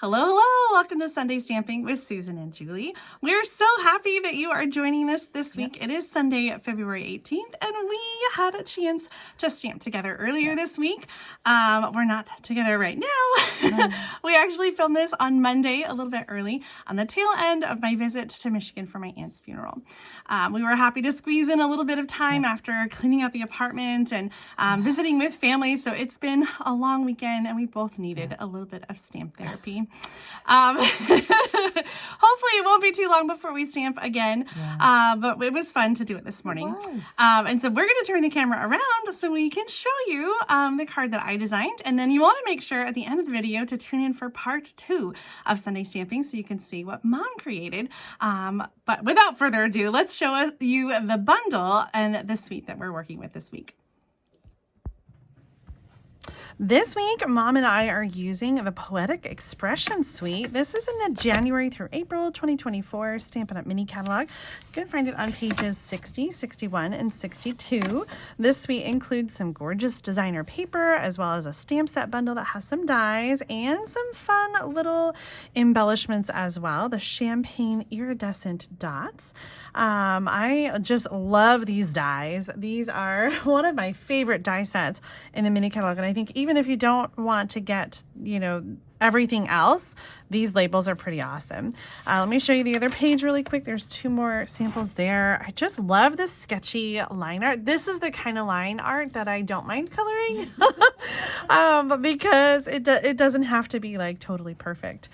Hello, hello. Welcome to Sunday Stamping with Susan and Julie. We're so happy that you are joining us this week. It is Sunday, February 18th, and we had a chance to stamp together earlier this week. We're not together right now. We actually filmed this on Monday, a little bit early, on the tail end of my visit to Michigan for my aunt's funeral. We were happy to squeeze in a little bit of time after cleaning out the apartment and visiting with family. So it's been a long weekend, and we both needed a little bit of stamp therapy. Hopefully it won't be too long before we stamp again, but it was fun to do it this morning. And so we're going to turn the camera around so we can show you the card that I designed, and then you want to make sure at the end of the video to tune in for part 2 of Sunday Stamping so you can see what Mom created. But without further ado, let's show you the bundle and the suite that we're working with this week. This week, Mom and I are using the Poetic Expression Suite. This is in the January through April 2024 Stampin' Up! Mini Catalog. You can find it on pages 60, 61, and 62. This suite includes some gorgeous designer paper, as well as a stamp set bundle that has some dies and some fun little embellishments as well. The champagne iridescent dots. I just love these dies. These are one of my favorite die sets in the mini catalog, and I think even if you don't want to get, everything else, these labels are pretty awesome. Let me show you the other page really quick. There's 2 more samples there. I just love this sketchy line art. This is the kind of line art that I don't mind coloring because it doesn't have to be like totally perfect.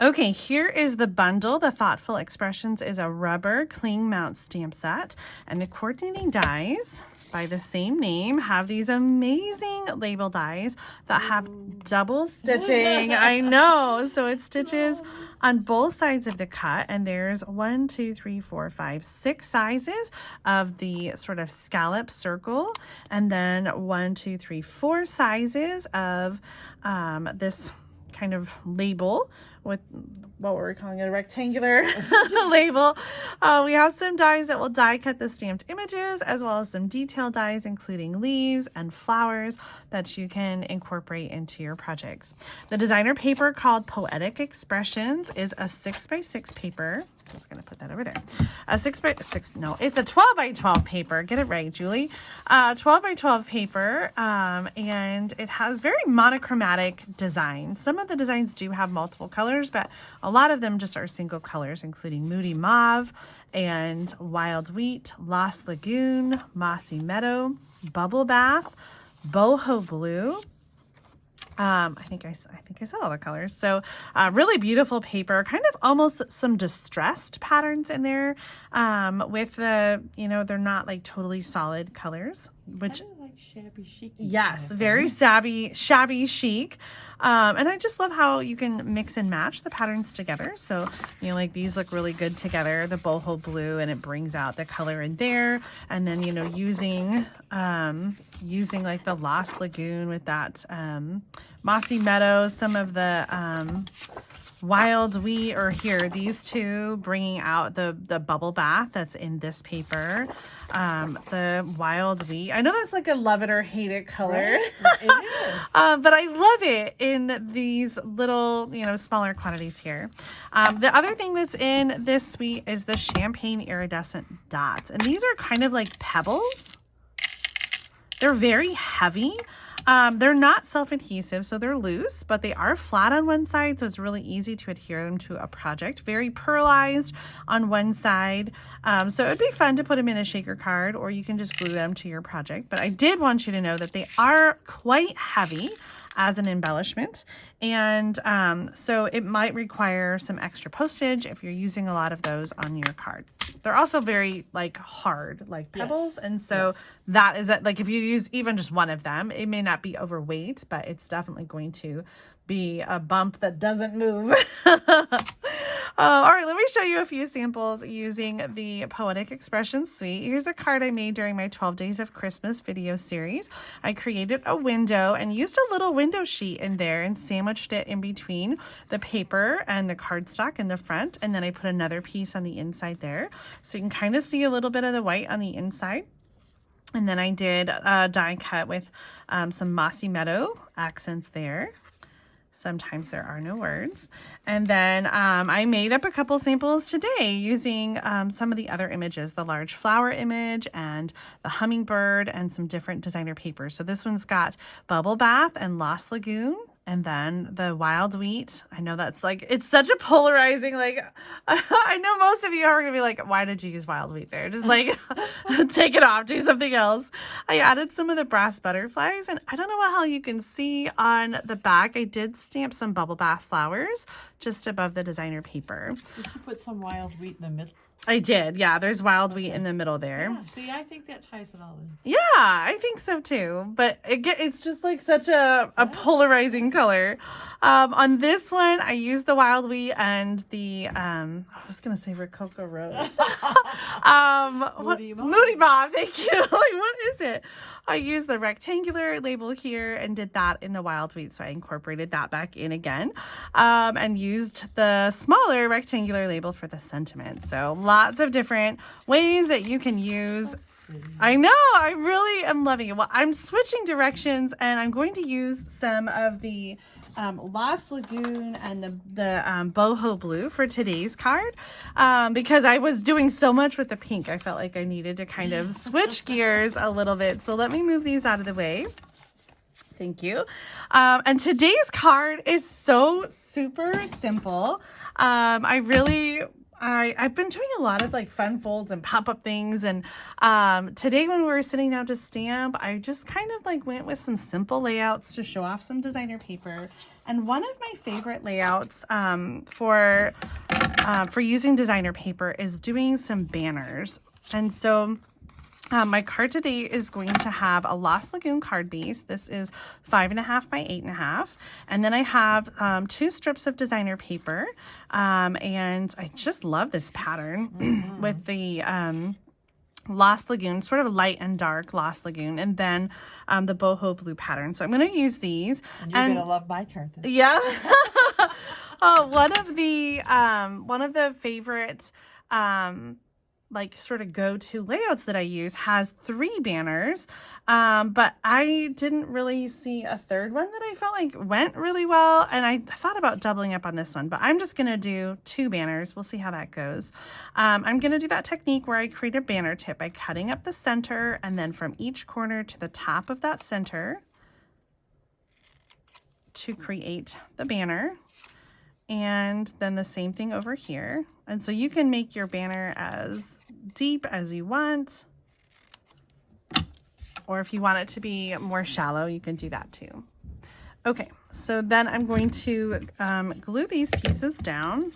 Okay, here is the bundle. The Thoughtful Expressions is a rubber cling mount stamp set, and the coordinating dies by the same name have these amazing label dies that have double stitching. I know. So it stitches on both sides of the cut, and there's 1, 2, 3, 4, 5, 6 sizes of the sort of scallop circle, and then 1, 2, 3, 4 sizes of this kind of label with what we're calling a rectangular label. We have some dies that will die cut the stamped images, as well as some detail dies, including leaves and flowers that you can incorporate into your projects. The designer paper, called Poetic Expressions, is a 6x6 paper. I'm just going to put that over there. A 6x6, no, it's a 12x12 paper. Get it right, Julie. 12x12 paper, and it has very monochromatic design. Some of the designs do have multiple colors, but a lot of them just are single colors, including Moody Mauve and Wild Wheat, Lost Lagoon, Mossy Meadow, Bubble Bath, Boho Blue. I think I said all the colors. So really beautiful paper, kind of almost some distressed patterns in there with the, they're not like totally solid colors, which kind of like shabby chic. Yes, very shabby chic. And I just love how you can mix and match the patterns together. So, like these look really good together, the boho blue, and it brings out the color in there. And then, using like the Lost Lagoon with that Mossy Meadows, some of the Wild Wheat, or here, these two bringing out the bubble bath that's in this paper. The Wild Wheat, I know that's like a love it or hate it color, right? It is. But I love it in these little, smaller quantities here. The other thing that's in this suite is the champagne iridescent dots, and these are kind of like pebbles. They're very heavy. They're not self-adhesive, so they're loose, but they are flat on one side, so it's really easy to adhere them to a project. Very pearlized on one side, so it would be fun to put them in a shaker card, or you can just glue them to your project. But I did want you to know that they are quite heavy as an embellishment, and so it might require some extra postage if you're using a lot of those on your card. They're also very hard, like pebbles, and so that is it. Like if you use even just one of them, it may not be overweight, but it's definitely going to be a bump that doesn't move. All right, let me show you a few samples using the Poetic Expression Suite. Here's a card I made during my 12 Days of Christmas video series. I created a window and used a little window sheet in there and sandwiched it in between the paper and the cardstock in the front, and then I put another piece on the inside there. So you can kind of see a little bit of the white on the inside. And then I did a die cut with some Mossy Meadow accents there. Sometimes there are no words. And then I made up a couple samples today using some of the other images, the large flower image and the hummingbird and some different designer papers. So this one's got Bubble Bath and Lost Lagoon. And then the wild wheat. I know that's like, it's such a polarizing, like, I know most of you are going to be like, why did you use wild wheat there? Just like, take it off, do something else. I added some of the brass butterflies, and I don't know how you can see on the back, I did stamp some bubble bath flowers just above the designer paper. Did you put some wild wheat in the middle? I did, yeah. There's wild wheat in the middle there. Yeah, see, I think that ties it all in. Yeah, I think so too. But it's just like such a polarizing color. On this one, I used the wild wheat and the I was gonna say Rococo Rose. Moody Mob. Thank you. Like, what is it? I used the rectangular label here and did that in the wild wheat, so I incorporated that back in again, and used the smaller rectangular label for the sentiment. So lots of different ways that you can use. I know, I really am loving it. Well, I'm switching directions, and I'm going to use some of the Lost Lagoon and the boho blue for today's card, because I was doing so much with the pink. I felt like I needed to kind of switch gears a little bit. So let me move these out of the way. Thank you. And today's card is so super simple. I've been doing a lot of like fun folds and pop-up things, and today when we were sitting down to stamp, I just kind of like went with some simple layouts to show off some designer paper. And one of my favorite layouts for using designer paper is doing some banners. And so my card today is going to have a Lost Lagoon card base. This is 5.5 by 8.5. And then I have 2 strips of designer paper. And I just love this pattern with the Lost Lagoon, sort of light and dark Lost Lagoon, and then the boho blue pattern. So I'm going to use these. And you're going to love my card then. Yeah. One of the favorite like sort of go-to layouts that I use has 3 banners, but I didn't really see a third one that I felt like went really well, and I thought about doubling up on this one, but I'm just gonna do 2 banners. We'll see how that goes. I'm gonna do that technique where I create a banner tip by cutting up the center, and then from each corner to the top of that center to create the banner. And then the same thing over here. And so you can make your banner as deep as you want, or if you want it to be more shallow, you can do that too. Okay, so then I'm going to glue these pieces down.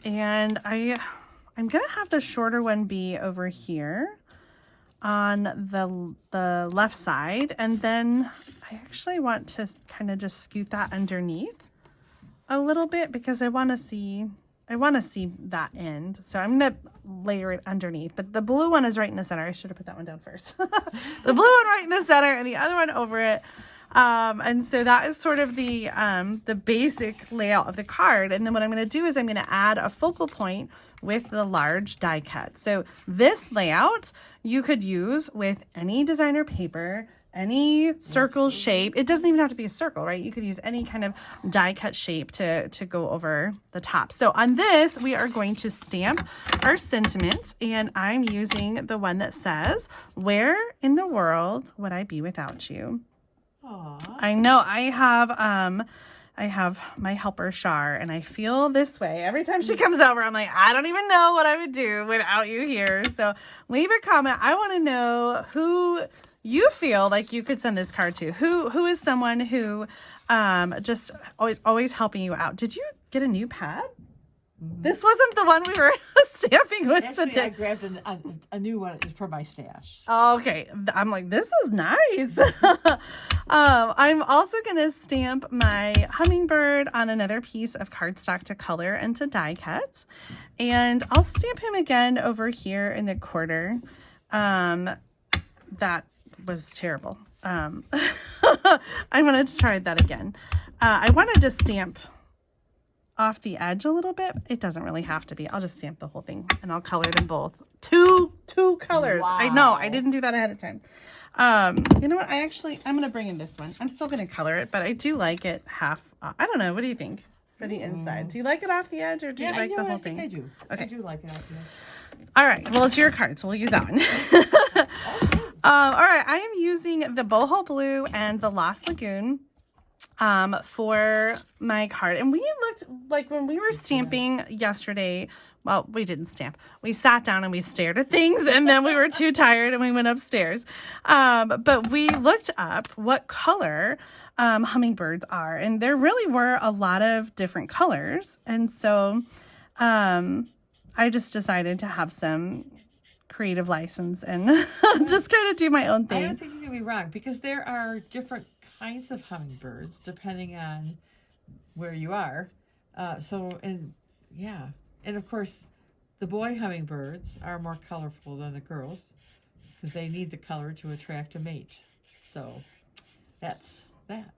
And I'm gonna have the shorter one be over here on the left side, and then I actually want to kind of just scoot that underneath a little bit because I want to see that end. So I'm gonna layer it underneath, but the blue one is right in the center. I should have put that one down first. The blue one right in the center and the other one over it. And so that is sort of the basic layout of the card. And then what I'm going to do is I'm going to add a focal point with the large die cut. So this layout you could use with any designer paper, any circle shape. It doesn't even have to be a circle, right? You could use any kind of die cut shape to go over the top. So on this, we are going to stamp our sentiment, and I'm using the one that says, "Where in the world would I be without you?" Aww. I know I have my helper Shar, and I feel this way every time she comes over. I'm like, I don't even know what I would do without you here. So leave a comment. I want to know who you feel like you could send this card to. Who is someone who just always helping you out. Did you get a new pad? This wasn't the one we were stamping with. Actually, I grabbed a new one for my stash. Okay. I'm like, this is nice. I'm also going to stamp my hummingbird on another piece of cardstock to color and to die cut. And I'll stamp him again over here in the quarter. That was terrible. I'm going to try that again. I wanted to stamp off the edge a little bit. It doesn't really have to be. I'll just stamp the whole thing and I'll color them both. Two colors. Wow. I know, I didn't do that ahead of time. You know what? I'm going to bring in this one. I'm still going to color it, but I do like it half. I don't know. What do you think for the inside? Do you like it off the edge or do you like the whole thing? I do. Okay. I do like it off the edge. All right. Well, it's your card, so we'll use that one. All right. I am using the Boho Blue and the Lost Lagoon for my card. And we looked, like when we were stamping yesterday, well, we didn't stamp. We sat down and we stared at things, and then we were too tired and we went upstairs. But we looked up what color hummingbirds are, and there really were a lot of different colors. And so I just decided to have some creative license and just kind of do my own thing. I don't think you're going to be wrong, because there are different kinds of hummingbirds depending on where you are. And of course, the boy hummingbirds are more colorful than the girls because they need the color to attract a mate. So that's that.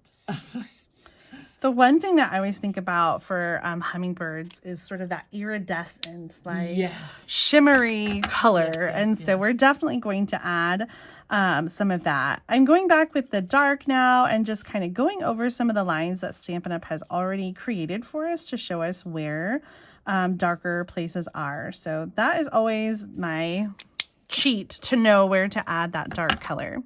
The one thing that I always think about for hummingbirds is sort of that iridescent, like shimmery color. So we're definitely going to add some of that. I'm going back with the dark now and just kind of going over some of the lines that Stampin' Up! Has already created for us to show us where darker places are. So that is always my cheat to know where to add that dark color.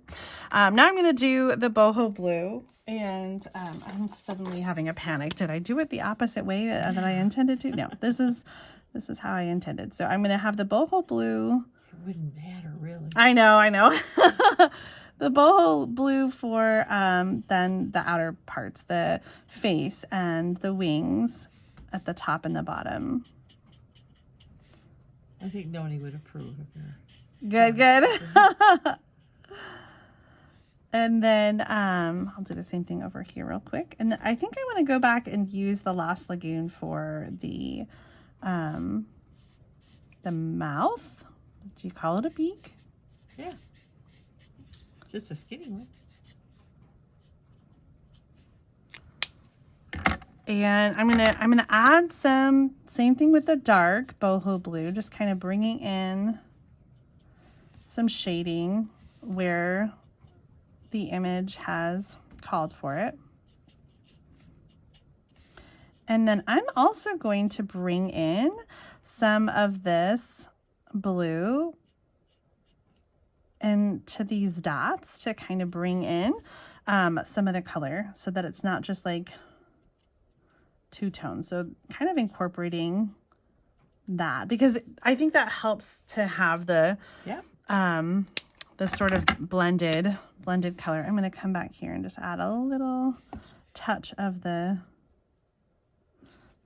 Now I'm going to do the Boho Blue, and I'm suddenly having a panic. Did I do it the opposite way that I intended to? No, this is how I intended. So I'm going to have the Boho Blue. It wouldn't matter, really. I know. The Boho Blue for then the outer parts, the face and the wings at the top and the bottom. I think Noni would approve of your... Good. And then I'll do the same thing over here real quick. And I think I want to go back and use the Lost Lagoon for the mouth. Do you call it a beak? Yeah. Just a skinny one. And I'm gonna add some, same thing with the dark Boho Blue, just kind of bringing in some shading where the image has called for it. And then I'm also going to bring in some of this blue into these dots to kind of bring in some of the color so that it's not just like two tones. So kind of incorporating that, because I think that helps to have the sort of blended color. I'm going to come back here and just add a little touch of the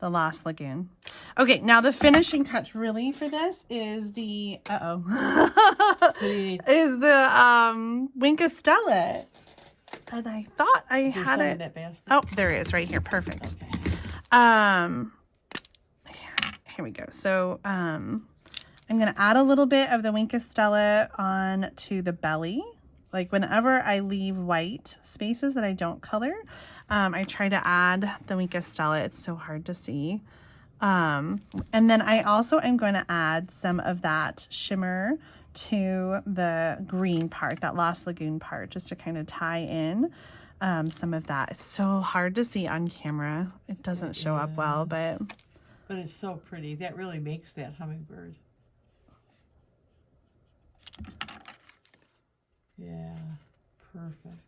Lost Lagoon. Okay, now the finishing touch really for this is the is the Winkostella. And I thought I had it. Oh, there it is right here. Perfect. Okay. Here we go. So I'm going to add a little bit of the Winkostella on to the belly. Like whenever I leave white spaces that I don't color, I try to add the Winkostella. It's so hard to see. And then I also am going to add some of that shimmer to the green part, that Lost Lagoon part, just to kind of tie in some of that. It's so hard to see on camera. It doesn't show up well, but it's so pretty. That really makes that hummingbird. Yeah, perfect.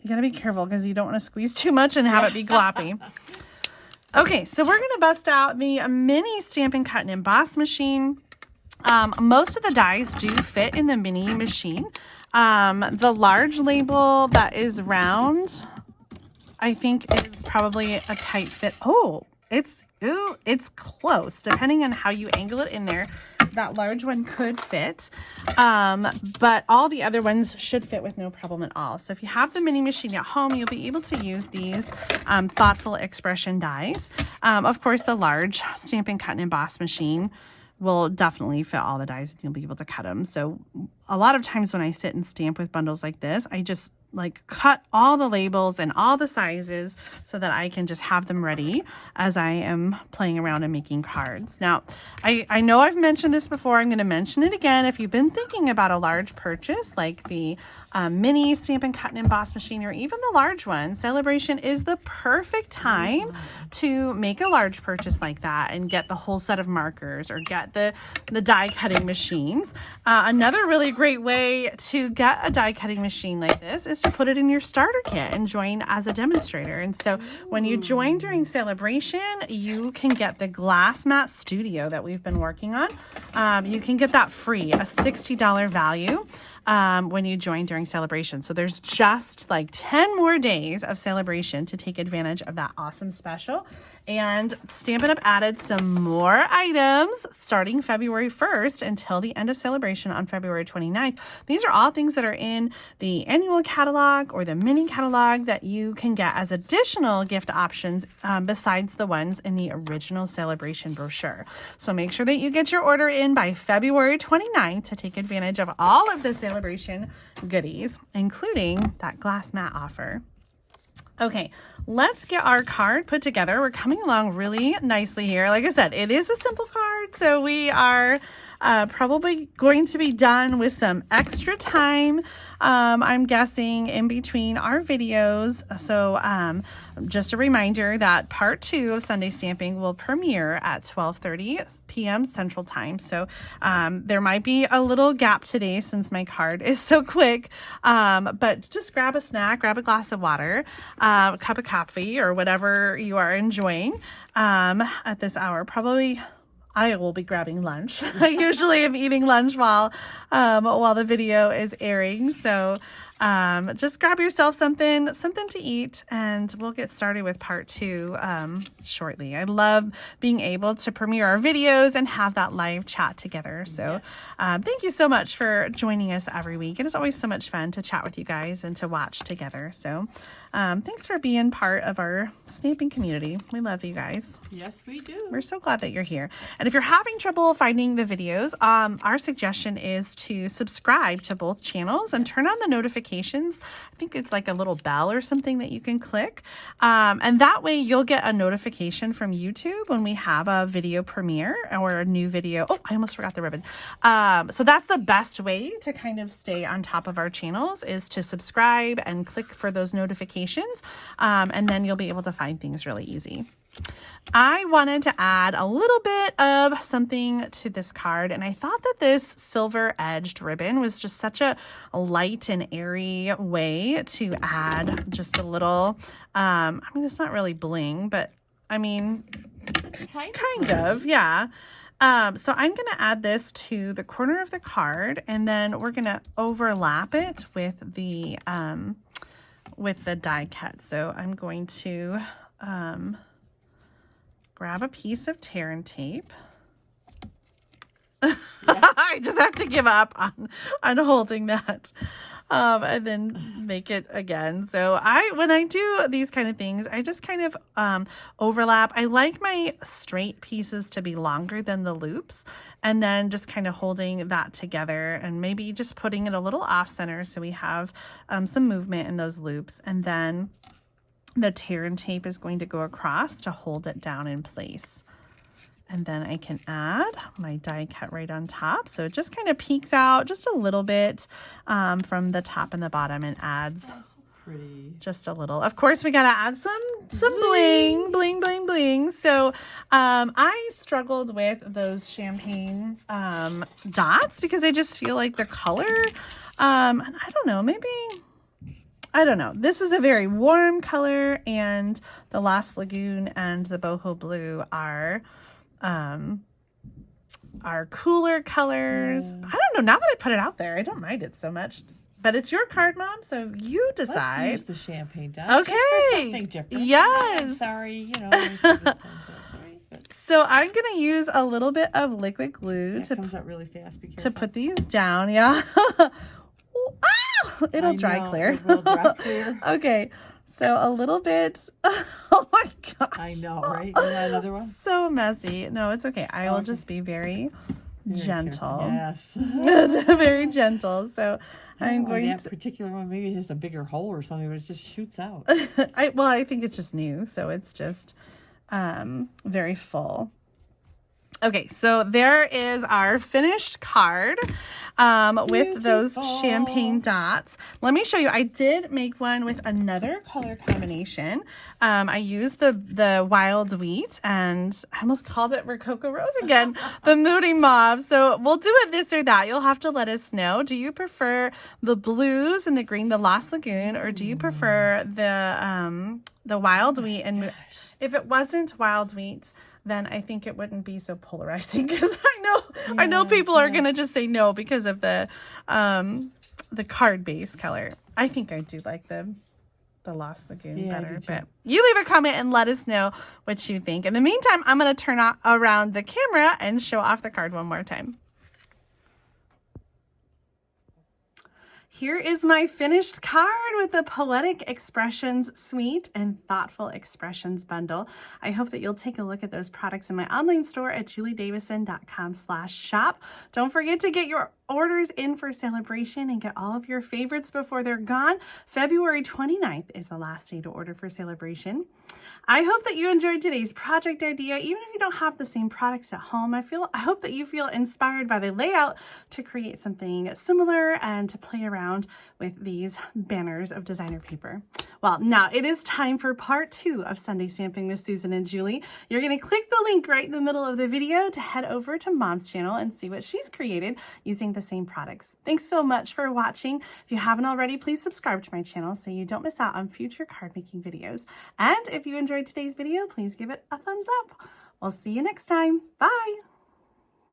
You gotta be careful because you don't want to squeeze too much and have it be gloppy. Okay, so we're gonna bust out the mini Stampin' Cut and Emboss machine. Most of the dies do fit in the mini machine. The large label that is round, I think is probably a tight fit. Oh, it's close. Depending on how you angle it in there, that large one could fit. But all the other ones should fit with no problem at all. So if you have the mini machine at home, you'll be able to use these thoughtful expression dies. Of course, the large Stampin' Cut and Emboss machine will definitely fit all the dies and you'll be able to cut them. So a lot of times when I sit and stamp with bundles like this, I just like cut all the labels and all the sizes so that I can just have them ready as I am playing around and making cards. Now, I know I've mentioned this before. I'm going to mention it again. If you've been thinking about a large purchase like the mini Stampin' Cut and Emboss machine, or even the large one, Sale-a-Bration is the perfect time to make a large purchase like that and get the whole set of markers or get the die cutting machines. Another really great way to get a die cutting machine like this is to put it in your starter kit and join as a demonstrator. And so when you join during Sale-a-Bration, you can get the glass mat studio that we've been working on. You can get that free, a $60 value. When you join during Sale-a-Bration. So there's just like 10 more days of Sale-a-Bration to take advantage of that awesome special. And Stampin' Up! Added some more items starting February 1st until the end of Sale-a-Bration on February 29th. These are all things that are in the annual catalog or the mini catalog that you can get as additional gift options besides the ones in the original Sale-a-Bration brochure. So make sure that you get your order in by February 29th to take advantage of all of the Sale-a-Bration goodies, including that glass mat offer. Okay, let's get our card put together. We're coming along really nicely here. Like I said, it is a simple card, so we are probably going to be done with some extra time, I'm guessing, in between our videos. So just a reminder that part 2 of Sunday Stamping will premiere at 12:30 p.m. Central Time. So there might be a little gap today since my card is so quick, but just grab a snack, grab a glass of water, a cup of coffee, or whatever you are enjoying at this hour. Probably I will be grabbing lunch. I usually am eating lunch while the video is airing. So just grab yourself something to eat, and we'll get started with part 2 shortly. I love being able to premiere our videos and have that live chat together. So thank you so much for joining us every week. And it's always so much fun to chat with you guys and to watch together. So thanks for being part of our stamping community. We love you guys. Yes, we do. We're so glad that you're here. And if you're having trouble finding the videos, our suggestion is to subscribe to both channels and turn on the notifications. I think it's like a little bell or something that you can click. And that way you'll get a notification from YouTube when we have a video premiere or a new video. Oh, I almost forgot the ribbon. So that's the best way to kind of stay on top of our channels, is to subscribe and click for those notifications. And then you'll be able to find things really easy. I wanted to add a little bit of something to this card, and I thought that this silver edged ribbon was just such a light and airy way to add just a little, I mean, it's not really bling, but I mean, kind of, yeah. So I'm going to add this to the corner of the card, and then we're going to overlap it with the die cut. So I'm going to grab a piece of tear and tape. I just have to give up on holding that. And then make it again. So when I do these kind of things, I just kind of overlap. I like my straight pieces to be longer than the loops, and then just kind of holding that together and maybe just putting it a little off center so we have some movement in those loops. And then the tear and tape is going to go across to hold it down in place. And then I can add my die cut right on top. So it just kind of peeks out just a little bit from the top and the bottom and adds just a little. Of course, we got to add some bling. So I struggled with those champagne dots because I just feel like the color, and I don't know, maybe... I don't know. This is a very warm color, and the Lost Lagoon and the Boho Blue are cooler colors. I don't know. Now that I put it out there, I don't mind it so much. But it's your card, Mom, so you decide. Let's use the champagne dot. Okay. Just for something different. Yes. I'm sorry, So I'm going to use a little bit of liquid glue comes out really fast. Be careful. to put these down. Yeah. It'll dry clear. It will dry clear. Okay, so a little bit. Oh my gosh. I know, right? You want another one? So messy. No, it's okay. I will just be very gentle. Yes. Very gentle. So I'm going that particular one maybe has a bigger hole or something, but it just shoots out. I think it's just new, so it's just very full. Okay, so there is our finished card with those champagne dots. Let me show you. I did make one with another color combination. I used the wild wheat, and I almost called it Rococo Rose again, the Moody Mauve. So we'll do it this or that. You'll have to let us know. Do you prefer the blues and the green, the Lost Lagoon, or do you prefer the wild wheat? And if it wasn't wild wheat, then I think it wouldn't be so polarizing, because I know people are gonna just say no because of the card base color. I think I do like the Lost Lagoon better, but you leave a comment and let us know what you think. In the meantime, I'm gonna turn around the camera and show off the card one more time. Here is my finished card with the Poetic Expressions Sweet and Thoughtful Expressions bundle. I hope that you'll take a look at those products in my online store at juliedavison.com/shop. Don't forget to get your orders in for Sale-a-Bration and get all of your favorites before they're gone. February 29th is the last day to order for Sale-a-Bration. I hope that you enjoyed today's project idea. Even if you don't have the same products at home, I hope that you feel inspired by the layout to create something similar and to play around with these banners of designer paper. Well, now it is time for part 2 of Sunday Stamping with Susan and Julie. You're going to click the link right in the middle of the video to head over to Mom's channel and see what she's created using the same products. Thanks so much for watching. If you haven't already, please subscribe to my channel so you don't miss out on future card making videos. And if you enjoyed today's video, please give it a thumbs up. We'll see you next time. Bye.